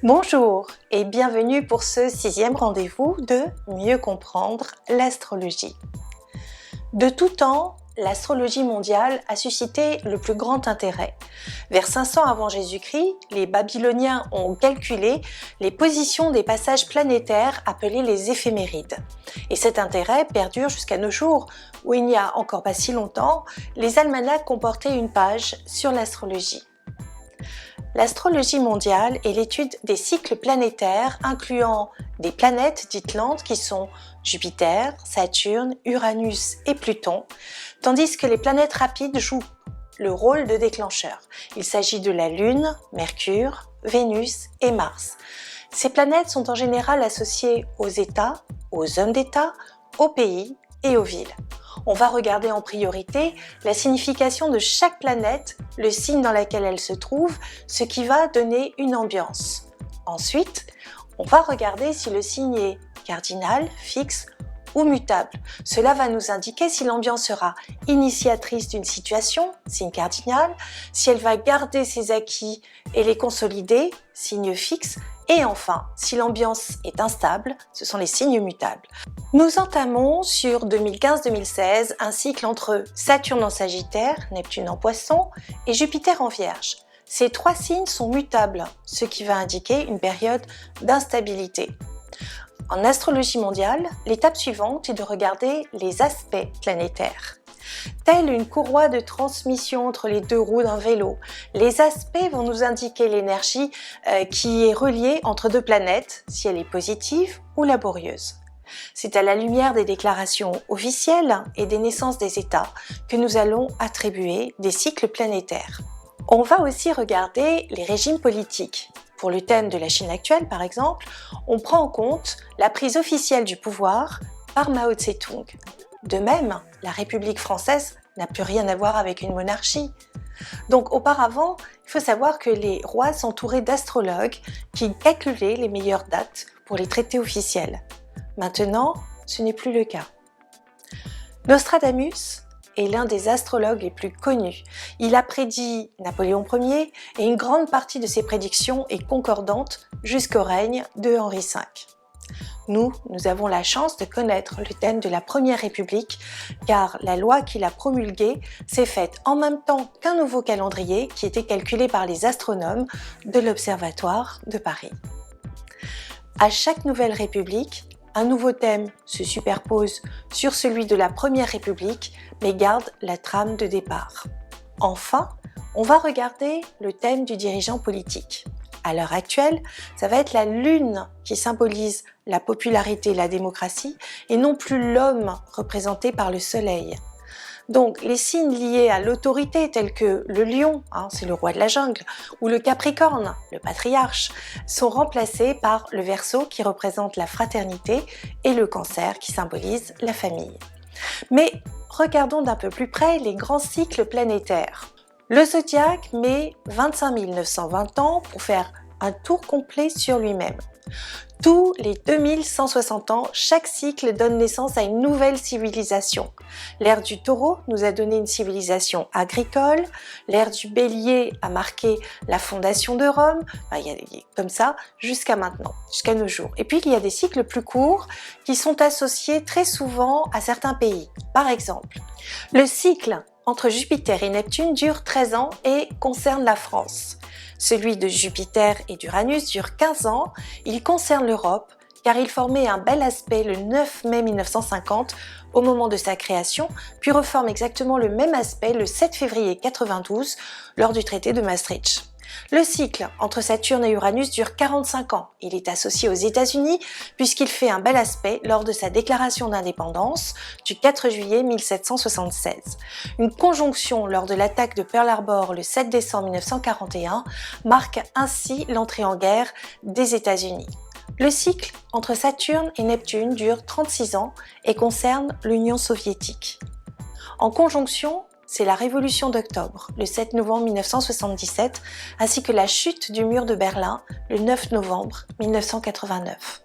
Bonjour et bienvenue pour ce 6e rendez-vous de Mieux comprendre l'astrologie. De tout temps, l'astrologie mondiale a suscité le plus grand intérêt. Vers 500 avant Jésus-Christ, les Babyloniens ont calculé les positions des passages planétaires appelés les éphémérides. Et cet intérêt perdure jusqu'à nos jours, où il n'y a encore pas si longtemps, les almanachs comportaient une page sur l'astrologie. L'astrologie mondiale est l'étude des cycles planétaires incluant des planètes dites lentes qui sont Jupiter, Saturne, Uranus et Pluton, tandis que les planètes rapides jouent le rôle de déclencheur. Il s'agit de la Lune, Mercure, Vénus et Mars. Ces planètes sont en général associées aux États, aux hommes d'État, aux pays et aux villes. On va regarder en priorité la signification de chaque planète, le signe dans lequel elle se trouve, ce qui va donner une ambiance. Ensuite, on va regarder si le signe est cardinal, fixe ou mutable. Cela va nous indiquer si l'ambiance sera initiatrice d'une situation, signe cardinal, si elle va garder ses acquis et les consolider, signe fixe, et enfin, si l'ambiance est instable, ce sont les signes mutables. Nous entamons sur 2015-2016 un cycle entre Saturne en Sagittaire, Neptune en Poisson et Jupiter en Vierge. Ces trois signes sont mutables, ce qui va indiquer une période d'instabilité. En astrologie mondiale, l'étape suivante est de regarder les aspects planétaires. Telle une courroie de transmission entre les deux roues d'un vélo, les aspects vont nous indiquer l'énergie qui est reliée entre deux planètes, si elle est positive ou laborieuse. C'est à la lumière des déclarations officielles et des naissances des États que nous allons attribuer des cycles planétaires. On va aussi regarder les régimes politiques. Pour le thème de la Chine actuelle, par exemple, on prend en compte la prise officielle du pouvoir par Mao Tse-tung. De même, la République française n'a plus rien à voir avec une monarchie. Donc auparavant, il faut savoir que les rois s'entouraient d'astrologues qui calculaient les meilleures dates pour les traités officiels. Maintenant, ce n'est plus le cas. Nostradamus est l'un des astrologues les plus connus. Il a prédit Napoléon Ier et une grande partie de ses prédictions est concordante jusqu'au règne de Henri V. Nous avons la chance de connaître le thème de la Première République car la loi qu'il a promulguée s'est faite en même temps qu'un nouveau calendrier qui était calculé par les astronomes de l'Observatoire de Paris. À chaque nouvelle République, un nouveau thème se superpose sur celui de la Première République mais garde la trame de départ. Enfin, on va regarder le thème du dirigeant politique. À l'heure actuelle, ça va être la Lune qui symbolise la popularité et la démocratie et non plus l'homme représenté par le Soleil. Donc les signes liés à l'autorité tels que le lion, c'est le roi de la jungle, ou le capricorne, le patriarche, sont remplacés par le Verseau qui représente la fraternité et le cancer qui symbolise la famille. Mais regardons d'un peu plus près les grands cycles planétaires. Le zodiaque met 25 920 ans pour faire un tour complet sur lui-même. Tous les 2160 ans, chaque cycle donne naissance à une nouvelle civilisation. L'ère du Taureau nous a donné une civilisation agricole, l'ère du Bélier a marqué la fondation de Rome, comme ça jusqu'à maintenant, jusqu'à nos jours. Et puis il y a des cycles plus courts qui sont associés très souvent à certains pays. Par exemple, le cycle entre Jupiter et Neptune dure 13 ans et concerne la France. Celui de Jupiter et d'Uranus dure 15 ans, il concerne l'Europe car il formait un bel aspect le 9 mai 1950 au moment de sa création, puis reforme exactement le même aspect le 7 février 92 lors du traité de Maastricht. Le cycle entre Saturne et Uranus dure 45 ans. Il est associé aux États-Unis puisqu'il fait un bel aspect lors de sa déclaration d'indépendance du 4 juillet 1776. Une conjonction lors de l'attaque de Pearl Harbor le 7 décembre 1941 marque ainsi l'entrée en guerre des États-Unis. Le cycle entre Saturne et Neptune dure 36 ans et concerne l'Union soviétique. En conjonction, c'est la Révolution d'octobre, le 7 novembre 1977, ainsi que la chute du mur de Berlin, le 9 novembre 1989.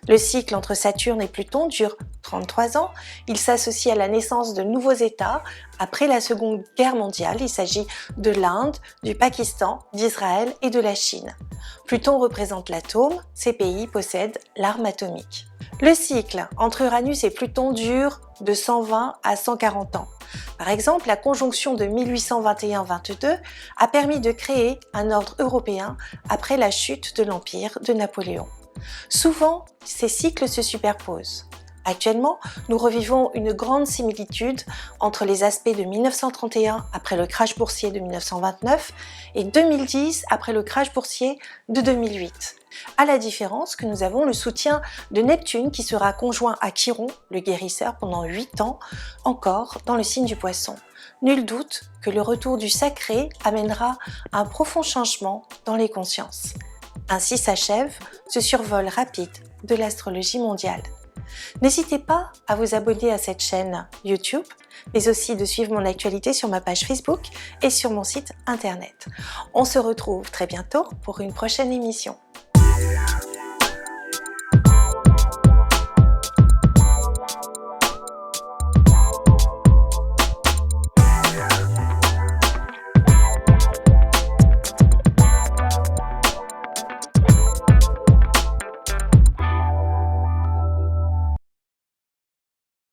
Le cycle entre Saturne et Pluton dure 33 ans. Il s'associe à la naissance de nouveaux États après la Seconde Guerre mondiale. Il s'agit de l'Inde, du Pakistan, d'Israël et de la Chine. Pluton représente l'atome. Ces pays possèdent l'arme atomique. Le cycle entre Uranus et Pluton dure de 120 à 140 ans. Par exemple, la conjonction de 1821-22 a permis de créer un ordre européen après la chute de l'Empire de Napoléon. Souvent, ces cycles se superposent. Actuellement, nous revivons une grande similitude entre les aspects de 1931 après le crash boursier de 1929 et 2010 après le crash boursier de 2008. À la différence que nous avons le soutien de Neptune qui sera conjoint à Chiron, le guérisseur, pendant 8 ans, encore dans le signe du Poisson. Nul doute que le retour du sacré amènera un profond changement dans les consciences. Ainsi s'achève ce survol rapide de l'astrologie mondiale. N'hésitez pas à vous abonner à cette chaîne YouTube, mais aussi de suivre mon actualité sur ma page Facebook et sur mon site internet. On se retrouve très bientôt pour une prochaine émission.